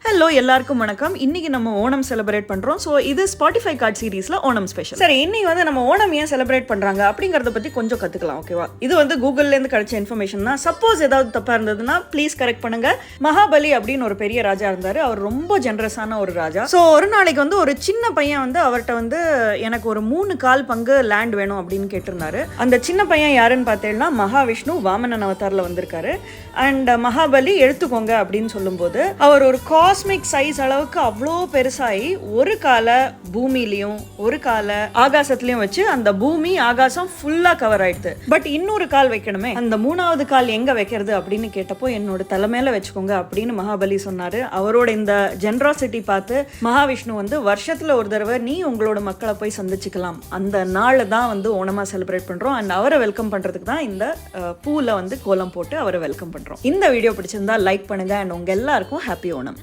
Hello எல்லாருக்கும் வணக்கம். இன்னைக்கு நம்ம ஓணம் செலிப்ரேட் பண்றோம். ஸோ இது ஸ்பாட்டிஃபை கார்ட் சீரீஸ்ல ஓணம் ஸ்பெஷல். சரி, இன்னைக்கு வந்து நம்ம ஓணம் ஏன் செலிப்ரேட் பண்றாங்க அப்படிங்கறத பத்தி கொஞ்சம் கத்துக்கலாம். ஓகேவா? இது வந்து கூகுள்ல இருந்து கிடைச்ச இன்ஃபர்மேஷன் தான். சப்போஸ் ஏதாவது தப்பா இருந்ததுன்னா ப்ளீஸ் கரெக்ட் பண்ணுங்க. மகாபலி அப்படின்னு ஒரு பெரிய ராஜா இருந்தாரு. அவர் ரொம்ப ஜெனரஸான ஒரு ராஜா. ஸோ ஒரு நாளைக்கு வந்து ஒரு சின்ன பையன் வந்து அவர்கிட்ட வந்து எனக்கு ஒரு 3 கால் பங்கு லேண்ட் வேணும் அப்படின்னு கேட்டிருந்தாரு. அந்த சின்ன பையன் யாருன்னு பார்த்தீங்கன்னா மகாவிஷ்ணு வாமனன் அவதாரில் வந்திருக்காரு. அண்ட் மகாபலி எடுத்துக்கோங்க அப்படின்னு சொல்லும்போது அவர் ஒரு காஸ்மிக் சைஸ் அளவுக்கு அவ்வளோ பெருசாகி ஒரு காலை பூமியிலையும் ஒரு காலை ஆகாசத்துலயும் வச்சு அந்த பூமி ஆகாசம் ஃபுல்லா கவர் ஆயிடுது. பட் இன்னொரு கால் வைக்கணுமே, அந்த 3வது கால் எங்க வைக்கிறது அப்படின்னு கேட்டப்போ என்னோட தலைமையில வச்சுக்கோங்க அப்படின்னு மகாபலி சொன்னாரு. அவரோட இந்த ஜெனராசிட்டி பார்த்து மகாவிஷ்ணு வந்து வருஷத்துல ஒரு தடவை நீ உங்களோட மக்களை போய் சந்திச்சுக்கலாம், அந்த நாள் தான் வந்து ஓணமா செலிப்ரேட் பண்றோம். அண்ட் அவரை வெல்கம் பண்றதுக்கு தான் இந்த பூல வந்து கோலம் போட்டு அவரை வெல்கம் பண்றோம். இந்த வீடியோ பிடிச்சிருந்தா லைக் பண்ணுங்க. அண்ட் உங்க எல்லாருக்கும் ஹாப்பி ஓணம்.